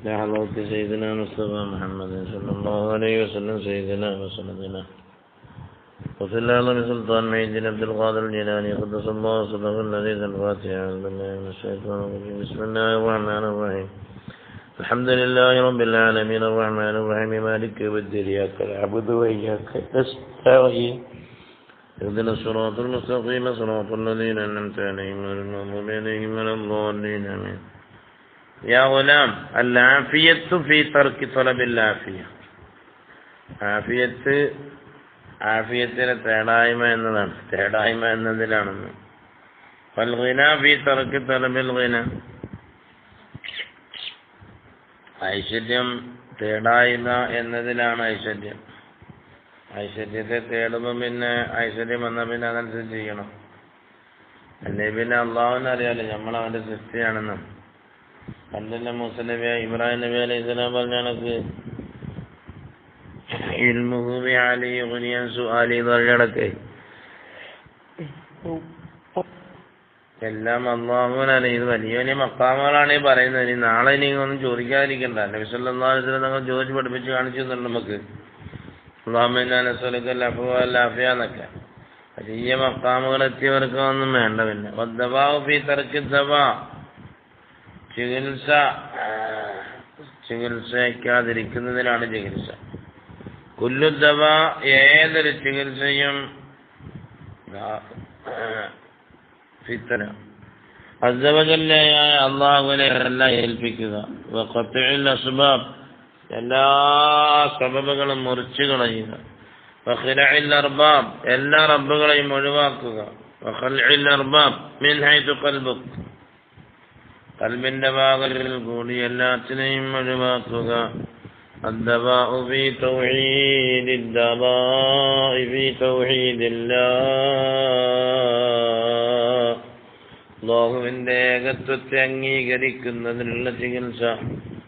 لحضرة سيدنا مصطفى محمد صلى الله عليه وسلم سيدنا وسندنا وفي الأعظم سلطان معين عبد القادر الجيلاني قدس الله سره الذي الفاتحة. أعوذ بالله من الشيطان الرجيم. بسم الله الرحمن الرحيم. الحمد لله رب العالمين الرحمن الرحيم مالك يوم الدين إياك نعبد وإياك نستعين اهدنا الصراط المستقيم صراط الذين أنعمت عليهم غير المغضوب عليهم ولا الضالين آمين. يا غلام العافية في ترك طلب العافية. ആഫിയത്തിലെ തേടായ്മ എന്നതാണ്, തേടായ്മ എന്നതിലാണെന്ന്. ഫൽഗിന ഫി തർക്കി തലബിൽ ഗിന, ഐശ്വര്യം തേടായ്മ എന്നതിലാണ് ഐശ്വര്യം. ഐശ്വര്യത്തെ തേടുമ്പോൾ പിന്നെ ഐശ്വര്യം വന്നാൽ പിന്നെ അതനുസരിച്ച് ചെയ്യണം. അല്ലെ പിന്നെ അള്ളാഹുവിനെ അറിയാലോ നമ്മൾ അവന്റെ സൃഷ്ടിയാണെന്നും. പണ്ടല്ല മൂസ നബി ഇബ്രാഹിം നബി അലൈഹി സ്വലാം പറഞ്ഞ കണക്ക് എല്ലാം അള്ളാഹുവിനാണ്. ഇത് വലിയ വലിയ മക്കാമുകളാണ് ഈ പറയുന്നത്. ഇനി നാളെ ഇനി ഒന്നും ചോദിക്കാതിരിക്കണ്ട. നബി സല്ലല്ലാഹു അലൈഹി വസല്ലം തങ്ങൾ ചോദിച്ച് പഠിപ്പിച്ച് കാണിച്ചു തന്നിട്ടുണ്ട് നമുക്ക്. എന്നൊക്കെ വലിയ മക്കാമുകൾ എത്തിയവർക്ക് ഒന്നും വേണ്ട. പിന്നെ ചികിത്സിക്കാതിരിക്കുന്നതിലാണ് ചികിത്സ. കുല്ലുദ്ദവ, ഏതൊരു ചികിത്സയും ഫിത്തന. അസ്സവജല്ലയായ അല്ലാഹുവിനെ അല്ല ഏൽപ്പിക്കുക. വഖത്ഇൽ അസ്ബാബ്, എല്ലാ സബബുകളും മുറിച്ചു കളയുക. വഖിലഇൽ അർബാബ്, എല്ലാ റബ്ബുകളെയും ഒഴിവാക്കുക. വഖൽഇൽ അർബാബ് മിൻ ഹൈതു ഖൽബുക്, ഖൽബിന്റെ ഭാഗത്തിൽ കൂടി എല്ലാത്തിനെയും ഒഴിവാക്കുക. الدواء في توحيد الدواء في توحيد الله, അല്ലാഹുവിന്റെ ഏകത്വത്തെ അംഗീകരിക്കുന്നതിനുള്ള ചികിത്സ.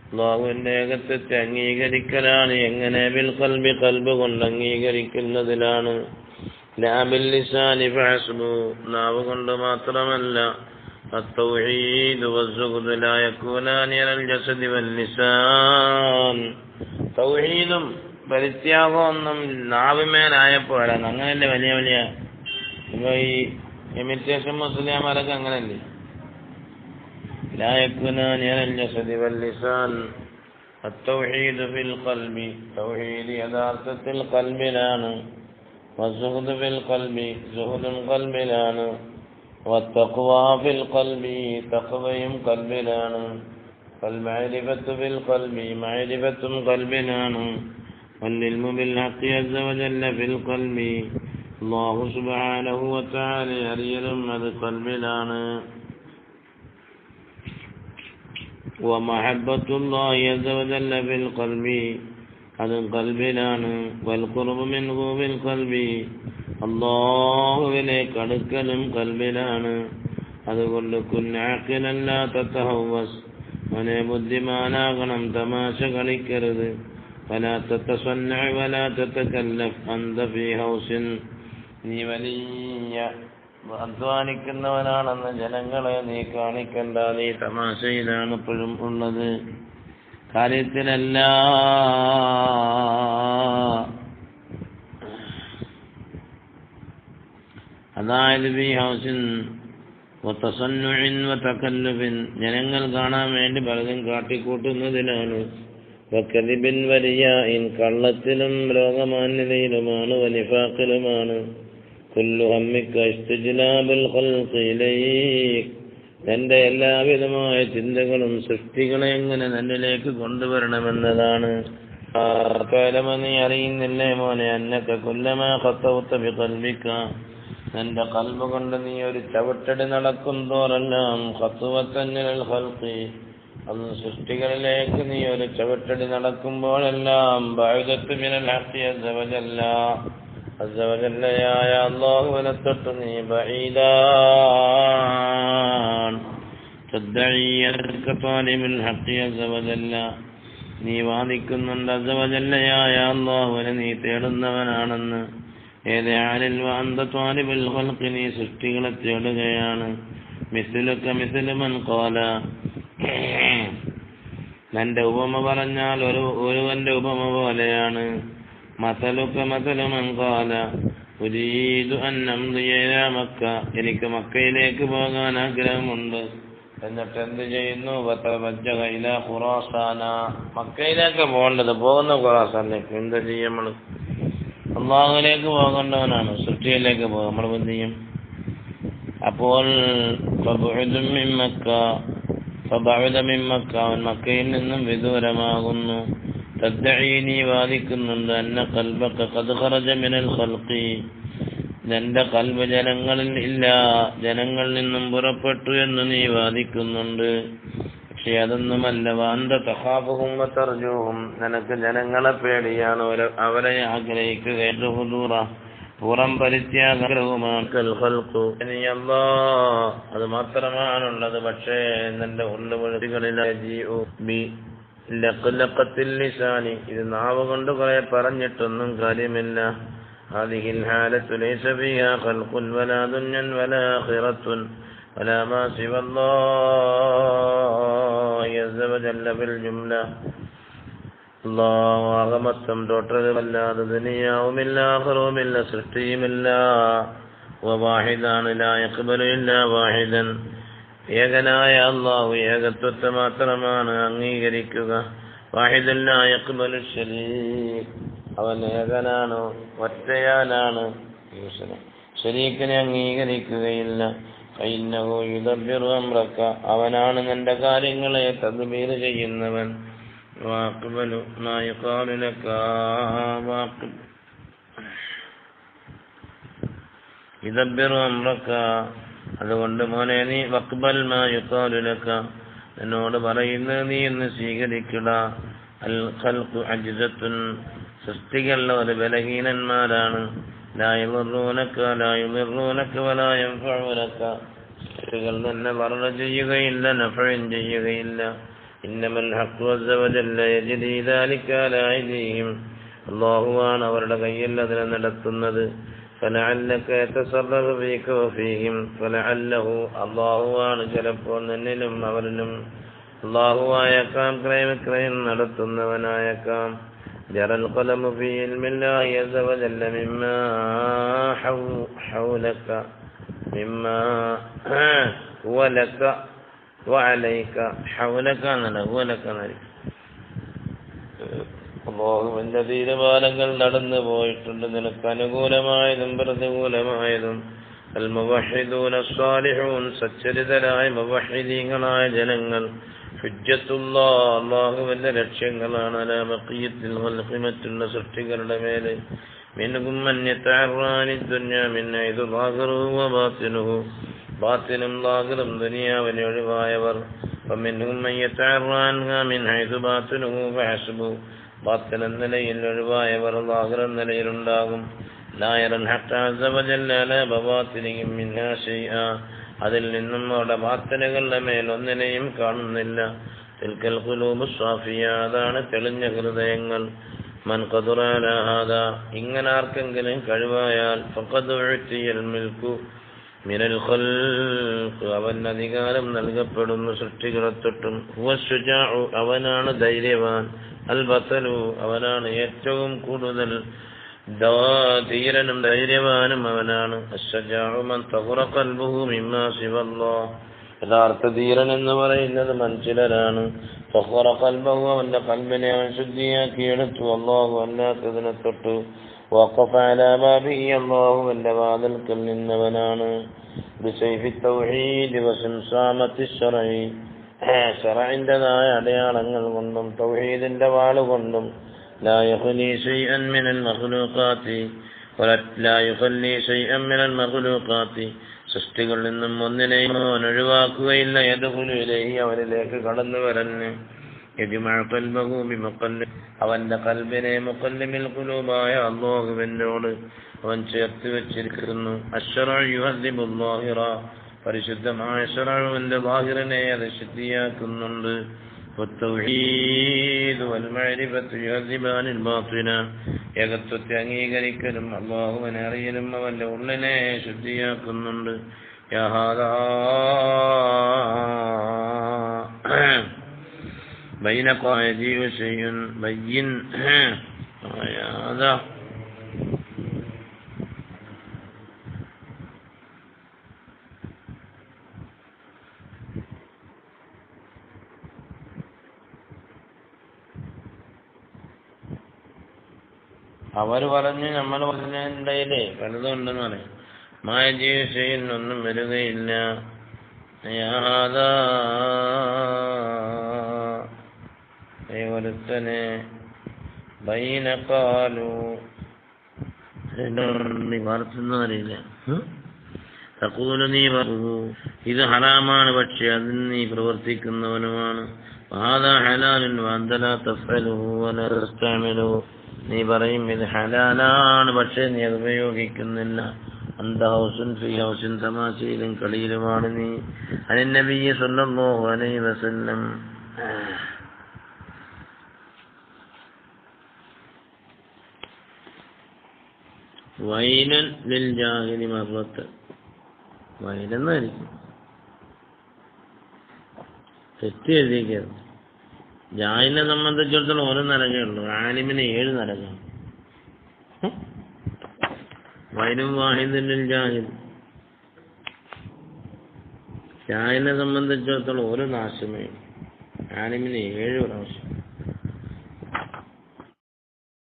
അല്ലാഹുവിന്റെ ഏകത്വത്തെ അംഗീകരിക്കലാണ്. എങ്ങനെ? ബിൽ ഖൽബി, ഖൽബ് കൊണ്ട് അംഗീകരിക്കുന്നതിലാണ്. ലാ ബിൽ ലിസാനി ഫഹസ്ബു, നാവ് കൊണ്ട് മാത്രമല്ല. التوحيد والزهد لا يكونان على الجسد واللسان. തൗഹീദും പരിത്യാഗമൊന്നും നാവിന്മേലായപ്പോഴാണ്. അങ്ങനല്ലേ വലിയ വലിയ ഇപ്പൊ ഈ ഇമിറ്റേഷൻ മുസ്ലിംമാരൊക്കെ അങ്ങനല്ലേ. لا يكونان على الجسد واللسان. التوحيد في القلب, തൗഹീദ് യഥാർത്ഥത്തിൽ ഖൽബിലാണ്. والزهد في القلب, സുഹദും ഖൽബിലാണ്. والتقوى في القلب, തഖ്വയും ഖൽബിലാണ്. والمعرفة في القلب, معرفة قلبിലാണ്. والعلم بالحق عز وجل في القلب, الله سبحانه وتعالى അറിയലും അത് ഖൽബിലാണ്. ومحبة الله عز وجل في القلب, അത് ഖൽബിലാണ്. والقرب منه في القلب, അല്ലാഹുവിലേക്ക് അടുക്കലും ഖൽബിലാണ്. അതുകൊണ്ട് കുന്നാഖിലൻ ലാ തതഹവസ്, മോനെ ബുദ്ധിമാനാകണം, തമാശ കളിക്കരുത്. വലാ തതസന്നഅ വലാ തതകല്ലഫ് അൻത ഫീ ഹൗസിൻ, നീ വലിയ അധ്വാനിക്കുന്നവനാണെന്ന് ജനങ്ങളെ നീ കാണിക്കണ്ട. നീ തമാശയിലാണ് ഇപ്പോഴും ഉള്ളത്. കാര്യത്തിലല്ല. അതായത് ഫീ ഹൗസിൻ വതസന്നുഇൻ വതകല്ലുബിൻ, ജനങ്ങൾ കാണാൻ വേണ്ടി പലതും കാട്ടിക്കൂട്ടുന്നതിനാണ്. വകദിബിൻ വരിയാഇൻ, കള്ളത്തിലും ലോകമാന്യതയിലുമാണ്. വനിഫാഖിലുമാണ്. കുല്ലു ഹമ്മിക ഇസ്തിജ്ലാബുൽ ഖൽഖി ഇലൈക്, തന്റെ എല്ലാവിധമായ ചിന്തകളും സൃഷ്ടികളെ എങ്ങനെ തന്നിലേക്ക് കൊണ്ടുവരണമെന്നതാണ്. നീ അറിയുന്നില്ലേ മോനെ, അന്നക കുല്ലമാ ഖതൗത ബിഖൽബിക, നിന്റെ ഖൽബ് കൊണ്ട് നീ ഒരു ചവിട്ടടി നടക്കും തോറെല്ലാം. ഖത്വത്തൻ ഇലൽ ഖൽഖി, അന്ന് സൃഷ്ടികളിലേക്ക് നീ ഒരു ചവിട്ടടി നടക്കുമ്പോഴെല്ലാം. ബഅദത്തു മിനൽ ഹഖി അസ്സ വജല്ല, അസ്സ വജല്ലയായ അല്ലാഹുവിനെ തൊട്ട് നീ ബഈദാൻ. തദ്ഈ അന്നക താലിബുൽ ഹഖി അസ്സ വജല്ല, നീ വാദിക്കുന്നുണ്ട് അസ്സ വജല്ലയായ അല്ലാഹുവിനെ നീ തേടുന്നവനാണെന്ന്. ഏത് ആലിൽ വഅന്ത ത്വാലിബുൽ ഖൽഖി, നീ സൃഷ്ടികളെ തേടുകയാണ്. മിസ്ലുക മിസ്ലു മൻ ഖാല, നിന്റെ ഉപമ പറഞ്ഞാൽ ഒരുവന്റെ ഉപമ പോലെയാണ്. മസലുക മസലു മൻ ഖാല ഉരീദു അൻ അംദിയ ഇലാ മക്ക, എനിക്ക് മക്കയിലേക്ക് പോകാൻ ആഗ്രഹമുണ്ട്, എന്നിട്ട് എന്ത് ചെയ്യുന്നു? വതവജ്ജഹ ഇലാ ഖുറാസാന, മക്കയിലേക്ക് പോകുന്ന ഖുറാസാനിലേക്ക്. എന്താ ചെയ്യും? നമ്മൾ അല്ലാഹുവിലേക്ക് പോകേണ്ടവനാണ്, സൃഷ്ടിയിലേക്ക് പോകും. നമ്മൾ എന്ത് ചെയ്യും? അപ്പോൾ ഫബഉദ മിൻ മക്ക, അവൻ മക്കയിൽ നിന്നും വിദൂരമാകുന്നു. തദ്ദഈ, നീ വാദിക്കുന്നുണ്ട്, അന്ന ഖൽബക ഖദ് ഖറജ മിനൽ ഖൽഖി, നിന്റെ ഖൽബ് ജനങ്ങളിൽ ഇല്ല, ജനങ്ങളിൽ നിന്നും പുറപ്പെട്ടു എന്ന് നീ വാദിക്കുന്നുണ്ട്. പക്ഷെ അതൊന്നുമല്ല. വഅന്ത തഖാഫുഹും വതർജൂഹും, നിനക്ക് ജനങ്ങളെ പേടിയാണ്, അവരെ ആഗ്രഹിക്കുകയാണ്. ഹുദൂറ, പുറം പരിത്യാഗ്രഹവുമാണ്. അത് മാത്രമാണുള്ളത്. പക്ഷേ നിന്റെ ഉള്ളുകളിൽ ഇത് നാവ് കൊണ്ട് കുറെ പറഞ്ഞിട്ടൊന്നും കാര്യമില്ല. هذه الحالة ليس فيها خلق ولا دنيا ولا آخرة ولا ما سوى الله عز وجل بالجملة. അല്ലാഹു ആകമൊത്തം ടോട്ടലുമല്ലാതെ ദുനിയാവുമില്ല, ആഖിറവുമില്ല, സൃഷ്ടിയുമില്ല. വവാഹിദാണ്, ലാ യഖ്ബലു ഇല്ലാ വാഹിദൻ, ഏകനായ അല്ലാഹു ഏകത്വത്തെ മാത്രമാണ് അംഗീകരിക്കുക. വാഹിദൻ ലാ യഖ്ബലു ശരീക്, അവൻ ഏകനാണ്, ഒറ്റയാനാണ്, ശരീക്കിനെ അംഗീകരിക്കുകയില്ല. ഫഇന്നഹു യുദബ്ബിറു അംറക, അവനാണ് നിന്റെ കാര്യങ്ങളെ തദ്ബീർ ചെയ്യുന്നവൻ. വാഖ്ബലു മാ യുഖാലു ലക, യുദബ്ബിറു അംറക, അതുകൊണ്ട് മോനെ നീ വഖ്ബൽ മാ യുഖാലു ലക, എന്നോട് പറയുന്നത് നീ എന്ന് സ്വീകരിക്കുക. അൽ ഖൽഖു അജ്സത്തുൻ, സൃഷ്ടികൾ ഒരു ബലഹീനന്മാരാണ്. ലാ യദുറൂനക വലാ യൻഫഉനക, സൃഷ്ടികൾ തന്നെ വളര ചെയ്യുകയില്ല, നഫഉൻ ചെയ്യുകയില്ല. ഇന്നമൽ ഹഖ് അസ്സ വജല്ല യജ്രി ദാലിക അലാ അയ്ദിഹിം, അല്ലാഹുവാണ് അവരുടെ കയ്യിൽ അതിനെ നടത്തുന്നത്. ഫലഅല്ലക യതസററു ഫീക വഫീഹിം, ഫലഅല്ലഹു, അല്ലാഹുവാണ് ചിലപ്പോൾ നിന്നിലും അവരിലും അല്ലാഹുവായേക്കാം ക്രയം നടത്തുന്നവനായേക്കാം. ജറൽ ഖലമു ഫീ ഇൽമില്ലാഹി അസ്സ വജല്ല മിമ്മാ ഹൗലക മിമ്മാ ഹുവ ലക വഅലൈക. ഹൗലക എന്നല്ല, ഹുവ ലക എന്നായിരിക്കും. അല്ലാഹുവിന്റെ തീരുമാനങ്ങൾ നടന്നു പോയിട്ടുണ്ട്, നിനക്ക് അനുകൂലമായതും പ്രതികൂലമായതും. അൽ മുവഹ്ഹിദൂന സ്വാലിഹൂൻ, സച്ചരിതരായ മുവഹ്ഹിദീങ്ങളായ ജനങ്ങൾ. ഹുജ്ജത്തുല്ലാഹ്, അല്ലാഹുവിന്റെ ലക്ഷ്യങ്ങളാണ്. അലാ ബഖിയത്തിൽ ഖൽഖി, മറ്റുള്ള സൃഷ്ടികളുടെ മേലെ. മിൻഹും മൻ യതഅറാനി ദുനിയ മിൻ ഹൈദു ളാഹിറുഹു വബാത്തിനുഹു, ബാത്തിനും ളാഹിറും ദുനിയാവിനെ ഒഴിവായവർ. വമിൻഹും മൻ യതഅറാൻഹാ മിൻ ഹൈദു ബാത്തിനുഹു ഫഹസ്ബു, ബാത്തിൻ എന്ന നിലയിൽ ഒഴിവായവർ ളാഹിർ എന്ന നിലയിലുണ്ടാകും. ലാ യറൽ ഹഖ്ഖ അസ്സ വജല്ല അലാ ബവാത്തിനിഹിം മിൻഹാ ശൈഅ, അതിൽ നിന്നും അവരുടെ ബാത്തിനുകളുടെ മേൽ ഒന്നിനെയും കാണുന്നില്ല. തിൽക്കൽ ഖുലൂബു സ്വാഫിയ, അതാണ് തെളിഞ്ഞ ഹൃദയങ്ങൾ. മൻ ഖദറ അലാ ഹാദാ, ഇങ്ങനെ ആർക്കെങ്കിലും കഴിവായാൽ ഫഖദ് ഉഅ്തിയൽ മിൽക്കു മിനൽ ഖൽഖ്, അവൻ അധികാരം നൽകപ്പെടുന്നു സൃഷ്ടികളെ തൊട്ടും. ഹുവ ശുജാഉ, അവനാണ് ധൈര്യവാൻ. അൽ ബതലു, അവനാണ് ഏറ്റവും കൂടുതൽ ധീരനും ധൈര്യവാനും അവനാണ്. അശ്ശജാഉ മൻ തഖറ ഖൽബുഹു മിമ്മാ സിവല്ലാഹ്, യഥാർത്ഥ ധീരൻ എന്ന് പറയുന്നത് മനുഷ്യരാണ്. തഖറ ഖൽബഹു, അവന്റെ ഖൽബിനെ അവൻ ശുദ്ധിയാക്കിയെടുത്തു, അല്ലാഹു അല്ലാത്തതിനെ തൊട്ട്. വഖഫ അലാ ബാബിഹി, അല്ലാഹുവിന്റെ വാതിൽക്കൽ നിന്നവനാണ്. ബിസൈഫി തൗഹീദ് വസിംസാമത്തി ശർഈ, ശർഈന്റേതായ അടയാളങ്ങൾ കൊണ്ടും തൗഹീദിന്റെ വാളുകൊണ്ടും. ലാ യഖ്ലി ശൈഅൻ മിനൽ മഖ്ലൂഖാതി, ലാ യഖ്ലി ശൈഅൻ മിനൽ മഖ്ലൂഖാതി, സൃഷ്ടികളിൽ നിന്നും ഒന്നിനെയും അവൻ ഒഴിവാക്കുകയില്ല. യദ്ഖുലു ഇലൈഹി, അവനിലേക്ക് കടന്നു വരന്. യജ്മഉ ഖൽബഹു ബിമുഖല്ലി, അവന്റെ ഖൽബിനെ മുഖല്ലിമിൽ ഖുലൂബായ അല്ലാഹുവിനോട് അവൻ ചേർത്ത് വെച്ചിരിക്കുന്നു. അശ്ശറഉ യുഹദ്ദിബു ളാഹിറ, പരിശുദ്ധമായ ശറഅുവിന്റെ ളാഹിറിനെ അത് ശുദ്ധിയാക്കുന്നുണ്ട്. വത്തൗഹീദ് വൽ മഅരിഫത്തു യുഹദ്ദിബാനിൽ ബാത്തിന, ഏകത്വത്തെ അംഗീകരിക്കലും അല്ലാഹുവിനെ അറിയലും അവന്റെ ഉള്ളിനെ ശുദ്ധിയാക്കുന്നുണ്ട്. بينك يجيء شيء بين هذا അവർ പറഞ്ഞു നമ്മൾ പറഞ്ഞതിൻ്റെ പലതുണ്ടെന്ന് പറയും. മായ ജീവിതശൈലിൽ ഒന്നും വരികയില്ല. ഒരുത്തനെ ബൈനക്കാലു നീ വളർത്തുന്നവരില്ല. തഖൂലു നീ പറഞ്ഞു ഇത് ഹറാമാണ്, പക്ഷെ അതിന് നീ പ്രവർത്തിക്കുന്നവനുമാണ്. ഹാദാ ഹലാലുൻ വഅൻത ലാ തഫ്അലുഹു വലാ തസ്തഅമിലുഹു നീ പറയും ഇത് ഹലാലാണ്, പക്ഷെ നീ അത് ഉപയോഗിക്കുന്നില്ല. അന്ത ഹൗസുൻ ഫീ ഹൗസിൻ തമാശയിലും കളിയിലുമാണ് നീ. അൻ നബി സല്ലല്ലാഹു അലൈഹി വസല്ലം വൈലൻ ലിൽ ജാഹിലി മർറത്ത് വൈലെന്നായിരിക്കും തെറ്റ് എഴുതിയിരിക്കുന്നത്. ജാഹിലിനെ സംബന്ധിച്ചിടത്തോളം ഒരു നരകേ ഉള്ളൂ, ആലിമിന് 7 നരകമാണ്. വൈലും വാഹിദിൻ ലിൽ ജാഹിൽ ജാഹിലിനെ സംബന്ധിച്ചിടത്തോളം ഒരു നാശമേ, ആലിമിന് 7 പ്രാവശ്യം.